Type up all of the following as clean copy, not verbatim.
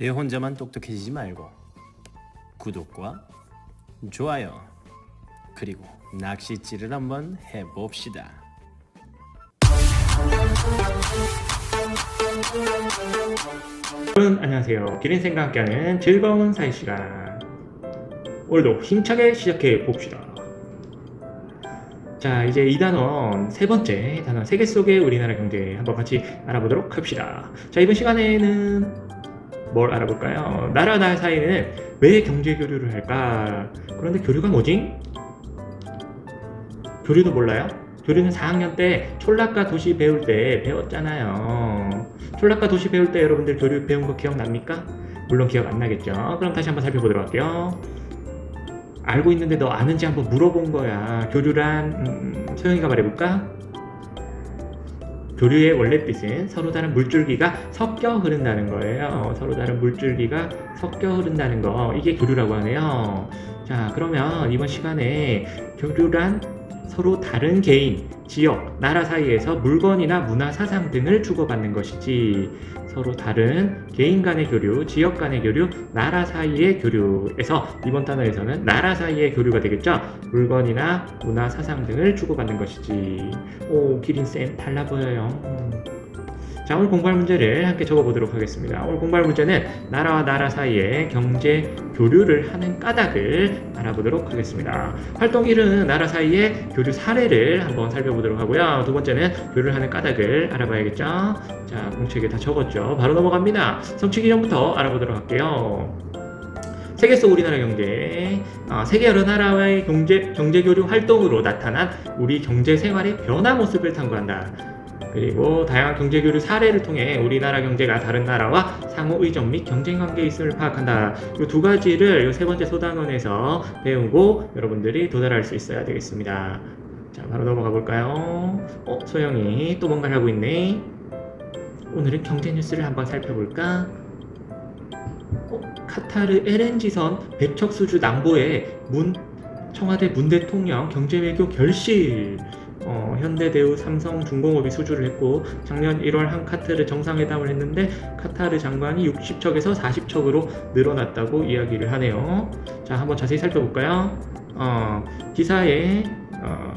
내 혼자만 똑똑해지지 말고 구독과 좋아요 그리고 낚싯질을 한번 해봅시다. 여러분 안녕하세요. 기린생과 함께하는 즐거운 사이 시간, 오늘도 힘차게 시작해 봅시다. 자, 이제 2단원 세 번째 단원 세계 속의 우리나라 경제 한번 같이 알아보도록 합시다. 자, 이번 시간에는 뭘 알아볼까요? 나라 사이에는 왜 경제 교류를 할까? 그런데 교류가 뭐지? 교류도 몰라요? 교류는 4학년 때 촌락과 도시 배울 때 배웠잖아요. 촌락과 도시 배울 때 여러분들 교류 배운 거 기억납니까? 물론 기억 안 나겠죠. 그럼 다시 한번 살펴보도록 할게요. 알고 있는데 너 아는지 한번 물어본 거야. 교류란 소영이가 말해볼까? 교류의 원래 뜻은 서로 다른 물줄기가 섞여 흐른다는 거예요. 서로 다른 물줄기가 섞여 흐른다는 거, 이게 교류라고 하네요. 자, 그러면 이번 시간에 교류란 서로 다른 개인, 지역, 나라 사이에서 물건이나 문화, 사상 등을 주고받는 것이지, 서로 다른 개인 간의 교류, 지역 간의 교류, 나라 사이의 교류에서 이번 단어에서는 나라 사이의 교류가 되겠죠. 물건이나 문화, 사상 등을 주고받는 것이지. 오, 기린쌤 달라 보여요. 자, 오늘 공부할 문제를 함께 적어보도록 하겠습니다. 오늘 공부할 문제는 나라와 나라 사이에 경제 교류를 하는 까닭을 알아보도록 하겠습니다. 활동 1은 나라 사이의 교류 사례를 한번 살펴보도록 하고요. 두 번째는 교류를 하는 까닭을 알아봐야겠죠. 자, 공책에 다 적었죠. 바로 넘어갑니다. 성취 기전부터 알아보도록 할게요. 세계 속 우리나라 경제, 세계 여러 나라와의 경제 교류 활동으로 나타난 우리 경제 생활의 변화 모습을 탐구한다. 그리고 다양한 경제 교류 사례를 통해 우리나라 경제가 다른 나라와 상호 의존 및 경쟁 관계에 있음을 파악한다. 이 두 가지를 이 세 번째 소단원에서 배우고 여러분들이 도달할 수 있어야 되겠습니다. 자, 바로 넘어가 볼까요? 소영이 또 뭔가를 하고 있네. 오늘은 경제 뉴스를 한번 살펴볼까? 카타르 LNG선 배척수주 낭보에 청와대 문 대통령 경제외교 결실. 현대대우, 삼성중공업이 수주를 했고, 작년 1월 한 카타르 정상회담을 했는데 카타르 장관이 60척에서 40척으로 늘어났다고 이야기를 하네요. 자, 한번 자세히 살펴볼까요? 기사에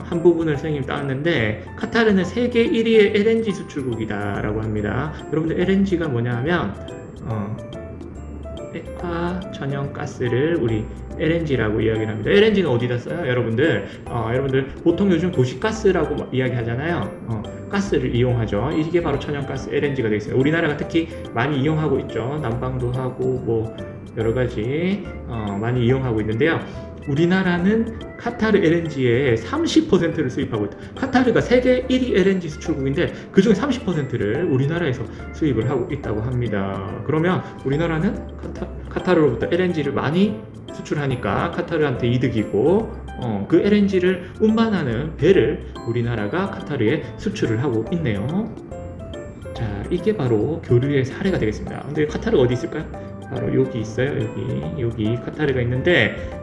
한 부분을 선생님이 따왔는데, 카타르는 세계 1위의 LNG 수출국이다 라고 합니다. 여러분들 LNG가 뭐냐 하면 액화 천연가스를 우리 LNG라고 이야기를 합니다. LNG는 어디다 써요? 여러분들 보통 요즘 도시가스라고 이야기하잖아요. 가스를 이용하죠. 이게 바로 천연가스 LNG가 되겠어요. 우리나라가 특히 많이 이용하고 있죠. 난방도 하고 뭐 여러가지 많이 이용하고 있는데요. 우리나라는 카타르 LNG의 30%를 수입하고 있다. 카타르가 세계 1위 LNG 수출국인데 그중에 30%를 우리나라에서 수입을 하고 있다고 합니다. 그러면 우리나라는 카타르로부터 LNG를 많이 수출하니까 카타르한테 이득이고, 그 LNG를 운반하는 배를 우리나라가 카타르에 수출을 하고 있네요. 자, 이게 바로 교류의 사례가 되겠습니다. 근데 카타르가 어디 있을까요? 바로 여기 있어요. 여기 카타르가 있는데,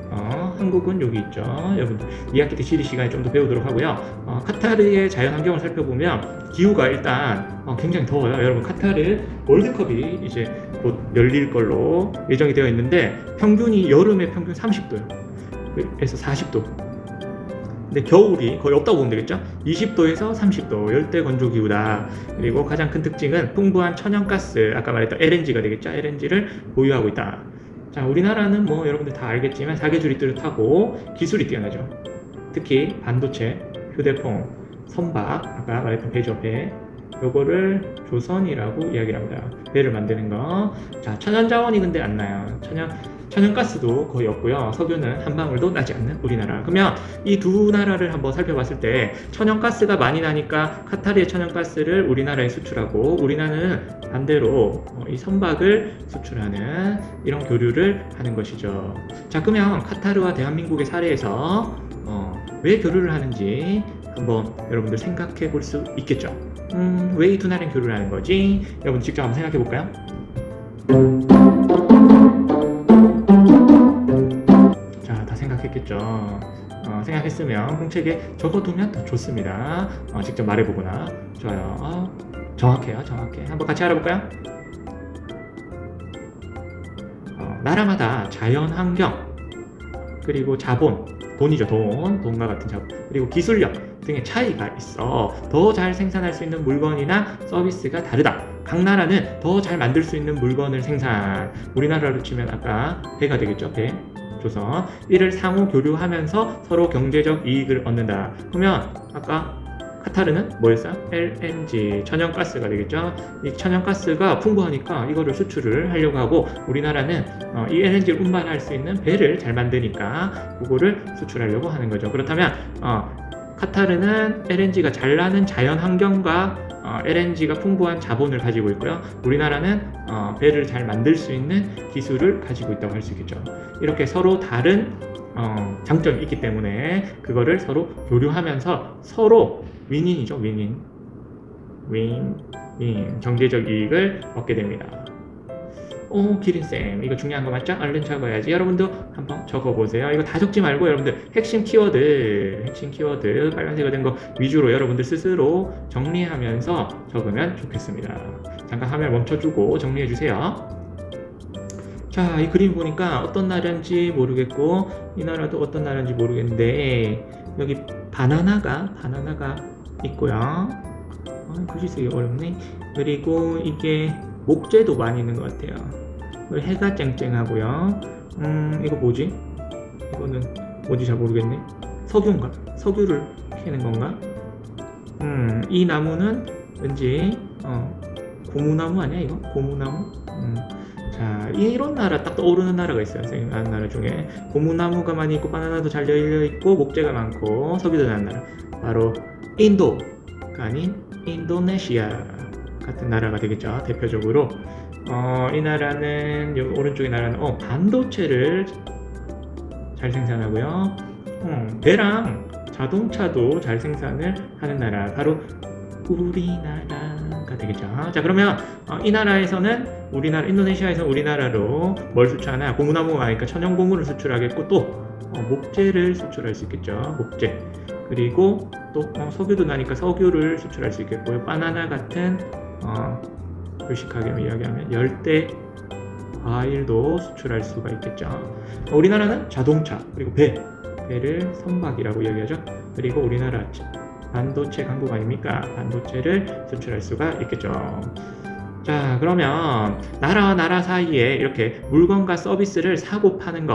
한국은 여기 있죠. 여러분들 2학기 때 지리 시간에 좀 더 배우도록 하고요. 카타르의 자연 환경을 살펴보면 기후가 일단 굉장히 더워요. 여러분, 카타르 월드컵이 이제 곧 열릴 걸로 예정이 되어 있는데, 평균이 여름에 평균 30도요. 그래서 40도. 근데 겨울이 거의 없다고 보면 되겠죠? 20도에서 30도, 열대 건조 기후다. 그리고 가장 큰 특징은 풍부한 천연가스, 아까 말했던 LNG가 되겠죠? LNG를 보유하고 있다. 자, 우리나라는 뭐 여러분들 다 알겠지만 사계줄이 뚜렷하고 기술이 뛰어나죠. 특히 반도체, 휴대폰, 선박, 아까 말했던 배죠, 배. 요거를 조선이라고 이야기를 합니다. 배를 만드는 거. 자, 천연자원이 근데 안 나요. 천연가스도 거의 없고요. 석유는 한 방울도 나지 않는 우리나라. 그러면 이 두 나라를 한번 살펴봤을 때, 천연가스가 많이 나니까 카타르의 천연가스를 우리나라에 수출하고, 우리나라는 반대로 이 선박을 수출하는 이런 교류를 하는 것이죠. 자, 그러면 카타르와 대한민국의 사례에서 왜 교류를 하는지 한번 여러분들 생각해 볼 수 있겠죠. 왜 이 두 나라는 교류를 하는 거지? 여러분 직접 한번 생각해 볼까요? 자, 다 생각했겠죠. 생각했으면 공책에 적어두면 더 좋습니다. 직접 말해보거나. 좋아요. 정확해요. 한번 같이 알아볼까요? 나라마다 자연 환경, 그리고 자본, 돈이죠, 돈과 같은 자본, 그리고 기술력 등의 차이가 있어. 더 잘 생산할 수 있는 물건이나 서비스가 다르다. 각 나라는 더 잘 만들 수 있는 물건을 생산. 우리나라로 치면 아까 배가 되겠죠, 배. 조선. 이를 상호 교류하면서 서로 경제적 이익을 얻는다. 그러면 아까 카타르는 뭐였어요? LNG, 천연가스가 되겠죠. 이 천연가스가 풍부하니까 이거를 수출을 하려고 하고, 우리나라는 이 LNG를 운반할 수 있는 배를 잘 만드니까 그거를 수출하려고 하는 거죠. 그렇다면 카타르는 LNG가 잘 나는 자연 환경과 LNG가 풍부한 자본을 가지고 있고요. 우리나라는 배를 잘 만들 수 있는 기술을 가지고 있다고 할 수 있겠죠. 이렇게 서로 다른 장점이 있기 때문에 그거를 서로 교류하면서 서로 윈윈이죠. 윈윈. 경제적 이익을 얻게 됩니다. 기린쌤, 이거 중요한 거 맞죠? 얼른 적어야지. 여러분도 한번 적어보세요. 이거 다 적지 말고 여러분들 핵심 키워드 빨간색으로 된 거 위주로 여러분들 스스로 정리하면서 적으면 좋겠습니다. 잠깐 화면 멈춰주고 정리해주세요. 자, 이 그림 보니까 어떤 나라인지 모르겠고 이 나라도 어떤 나라인지 모르겠는데 여기 바나나가 있고요. 글씨 쓰기 어렵네. 그리고 이게 목재도 많이 있는 것 같아요. 해가 쨍쨍하고요. 이거 뭐지? 이거는 뭔지 잘 모르겠네. 석유인가? 석유를 캐는 건가? 이 나무는 왠지 고무나무 아니야 이거? 고무나무? 자, 이런 나라 딱 떠오르는 나라가 있어요. 선생님 아는 나라 중에 고무나무가 많이 있고 바나나도 잘 열려 있고 목재가 많고 석유도 나는 나라, 바로 인도가 아닌 인도네시아 같은 나라가 되겠죠. 대표적으로 이 나라는 여기 오른쪽의 나라는 반도체를 잘 생산하고요. 배랑 자동차도 잘 생산을 하는 나라, 바로 우리나라가 되겠죠. 자, 그러면 이 나라에서는 인도네시아에서는 우리나라로 뭘 수출하나? 고무나무가 많으니까 천연고무를 수출하겠고, 또 목재를 수출할 수 있겠죠. 목재. 그리고 또 석유도 나니까 석유를 수출할 수 있겠고요. 바나나 같은 글식하게 이야기하면 열대 과일도 수출할 수가 있겠죠. 우리나라는 자동차, 그리고 배를 선박이라고 이야기하죠. 그리고 우리나라 반도체 강국 아닙니까? 반도체를 수출할 수가 있겠죠. 자, 그러면 나라와 나라 사이에 이렇게 물건과 서비스를 사고 파는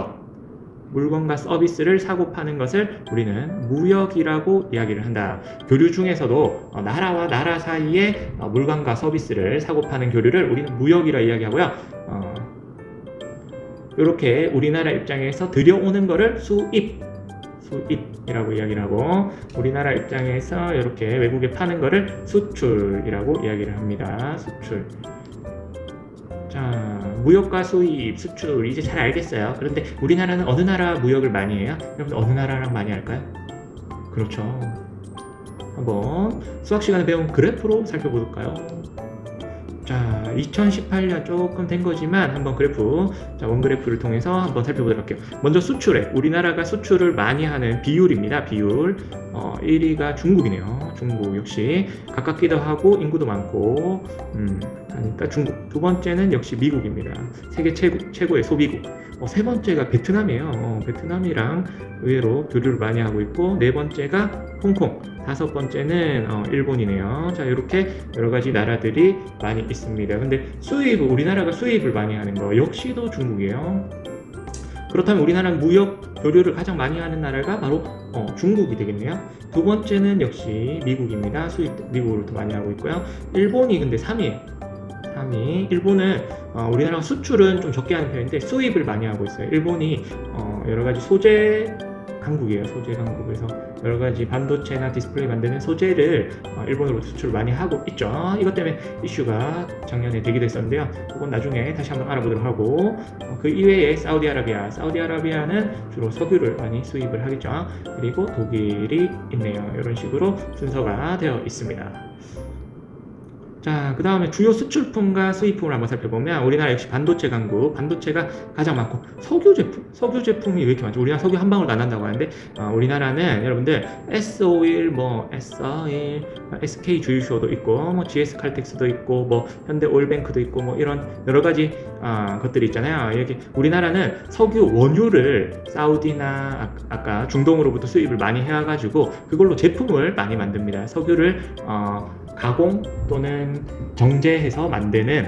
것을 우리는 무역이라고 이야기를 한다. 교류 중에서도 나라와 나라 사이에 물건과 서비스를 사고 파는 교류를 우리는 무역이라 이야기하고요. 이렇게 우리나라 입장에서 들여오는 거를 수입이라고 이야기를 하고, 우리나라 입장에서 이렇게 외국에 파는 거를 수출이라고 이야기를 합니다. 수출. 자, 무역과 수입, 수출 이제 잘 알겠어요. 그런데 우리나라는 어느 나라 무역을 많이 해요? 여러분 어느 나라랑 많이 할까요? 그렇죠. 한번 수학 시간에 배운 그래프로 살펴볼까요? 자, 2018년 조금 된 거지만 한번 원그래프를 통해서 한번 살펴보도록 할게요. 먼저 수출액, 우리나라가 수출을 많이 하는 비율입니다. 비율 1위가 중국이네요. 중국 역시 가깝기도 하고 인구도 많고 하니까 중국. 두 번째는 역시 미국입니다. 세계 최고의 소비국. 세 번째가 베트남이에요. 베트남이랑 의외로 교류를 많이 하고 있고, 네 번째가 홍콩, 다섯 번째는 일본이네요. 자, 이렇게 여러 가지 나라들이 많이 있습니다. 근데 우리나라가 수입을 많이 하는 거 역시도 중국이에요. 그렇다면 우리나라는 무역 교류를 가장 많이 하는 나라가 바로 중국이 되겠네요. 두 번째는 역시 미국입니다. 수입 미국으로 더 많이 하고 있고요. 일본이 근데 3위에요. 일본은 우리나라가 수출은 좀 적게 하는 편인데 수입을 많이 하고 있어요. 일본이 여러 가지 소재 강국이에요. 소재 강국에서 여러 가지 반도체나 디스플레이 만드는 소재를 일본으로 수출을 많이 하고 있죠. 이것 때문에 이슈가 작년에 되기도 했었는데요. 그건 나중에 다시 한번 알아보도록 하고, 그 이외에 사우디아라비아는 주로 석유를 많이 수입을 하겠죠. 그리고 독일이 있네요. 이런 식으로 순서가 되어 있습니다. 자, 그 다음에 주요 수출품과 수입품을 한번 살펴보면 우리나라 역시 반도체 강국, 반도체가 가장 많고 석유 제품이 왜 이렇게 많죠? 우리나라 석유 한 방울도 안 난다고 하는데 우리나라는 여러분들 S-오일, 뭐 S-오일, SK 주유소도 있고 뭐 GS 칼텍스도 있고 뭐 현대 오일뱅크도 있고 뭐 이런 여러 가지 것들이 있잖아요. 이렇게 우리나라는 석유 원유를 사우디나 아까 중동으로부터 수입을 많이 해와가지고 그걸로 제품을 많이 만듭니다. 석유를 가공 또는 정제해서 만들거나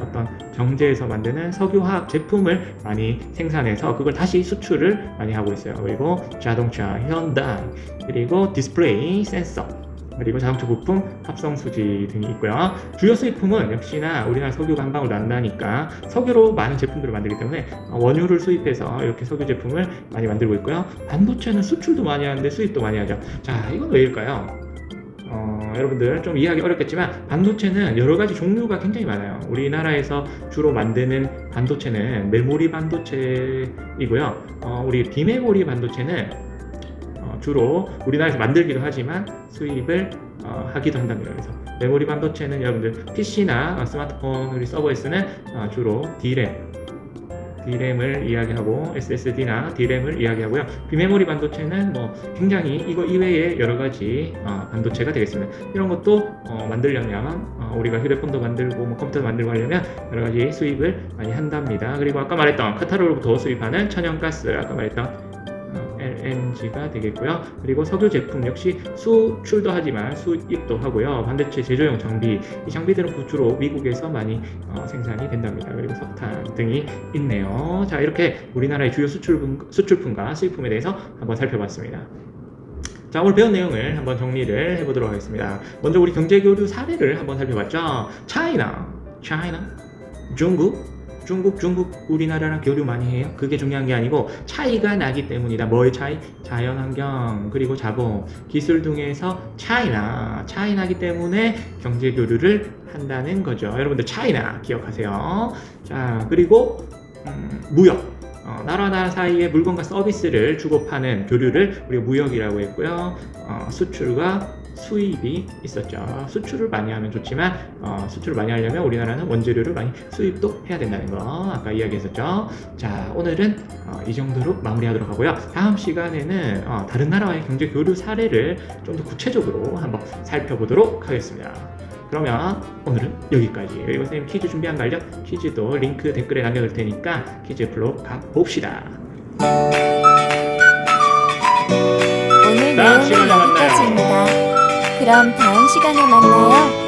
어떤 정제해서 만드는 석유화학 제품을 많이 생산해서 그걸 다시 수출을 많이 하고 있어요. 그리고 자동차, 현대, 그리고 디스플레이, 센서, 그리고 자동차 부품, 합성 수지 등이 있고요. 주요 수입품은 역시나 우리나라 석유가 한 방울 난다니까 석유로 많은 제품들을 만들기 때문에 원유를 수입해서 이렇게 석유 제품을 많이 만들고 있고요. 반도체는 수출도 많이 하는데 수입도 많이 하죠. 자, 이건 왜일까요? 여러분들 좀 이해하기 어렵겠지만 반도체는 여러 가지 종류가 굉장히 많아요. 우리나라에서 주로 만드는 반도체는 메모리 반도체이고요. 우리 비메모리 반도체는 주로 우리나라에서 만들기도 하지만 수입을 하기도 한답니다. 그래서 메모리 반도체는 여러분들 PC나 스마트폰 우리 서버에 쓰는 주로 D램을 이야기하고 SSD나 D램을 이야기하고요. 비메모리 반도체는 뭐 굉장히 이거 이외에 여러 가지 반도체가 되겠습니다. 이런 것도 만들려면 우리가 휴대폰도 만들고 뭐 컴퓨터도 만들고 하려면 여러 가지 수입을 많이 한답니다. 그리고 아까 말했던 카타르로부터 수입하는 천연가스, 아까 말했던 LNG가 되겠고요. 그리고 석유 제품 역시 수출도 하지만 수입도 하고요. 반도체 제조용 장비, 이 장비들은 주로 미국에서 많이 생산이 된답니다. 그리고 석탄 등이 있네요. 자, 이렇게 우리나라의 주요 수출품과 수입품에 대해서 한번 살펴봤습니다. 자, 오늘 배운 내용을 한번 정리를 해보도록 하겠습니다. 먼저 우리 경제교류 사례를 한번 살펴봤죠. 차이나, 중국, 우리나라랑 교류 많이 해요. 그게 중요한 게 아니고 차이가 나기 때문이다. 뭐의 차이? 자연환경, 그리고 자본, 기술 등에서 차이 나기 때문에 경제 교류를 한다는 거죠. 여러분들 차이나 기억하세요. 자, 그리고 무역. 나라 사이에 물건과 서비스를 주고 파는 교류를 우리가 무역이라고 했고요. 수출과 수입이 있었죠. 수출을 많이 하면 좋지만 수출을 많이 하려면 우리나라는 원재료를 많이 수입도 해야 된다는 거 아까 이야기했었죠. 자, 오늘은 이 정도로 마무리하도록 하고요. 다음 시간에는 다른 나라와의 경제 교류 사례를 좀 더 구체적으로 한번 살펴보도록 하겠습니다. 그러면 오늘은 여기까지. 그리고 선생님 퀴즈 준비한 거 알죠? 퀴즈도 링크 댓글에 남겨둘 테니까 퀴즈 풀로 가봅시다. 오늘은 다음 시간에 만나요. 여기까지입니다. 그럼 다음 시간에 만나요.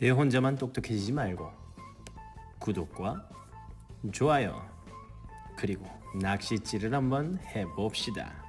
내 혼자만 똑똑해지지 말고 구독과 좋아요 그리고 낚싯질을 한번 해봅시다.